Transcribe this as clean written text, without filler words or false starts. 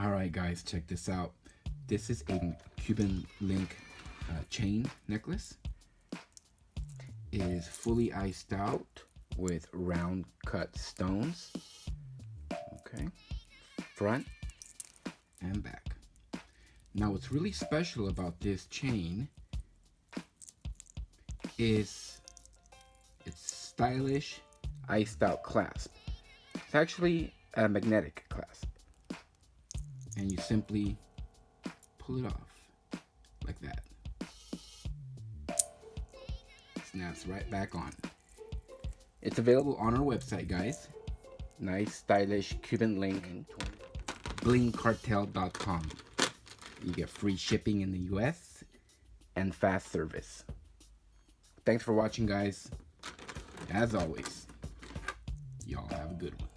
Alright guys, check this out. This is a Cuban link chain necklace. It is fully iced out with round cut stones. Okay, front and back. Now what's really special about this chain is its stylish iced out clasp. It's actually a magnetic clasp. And you simply pull it off like that. Snaps right back on. It's available on our website, guys. Nice, stylish Cuban link, blingcartel.com. You get free shipping in the US and fast service. Thanks for watching, guys. As always, y'all have a good one.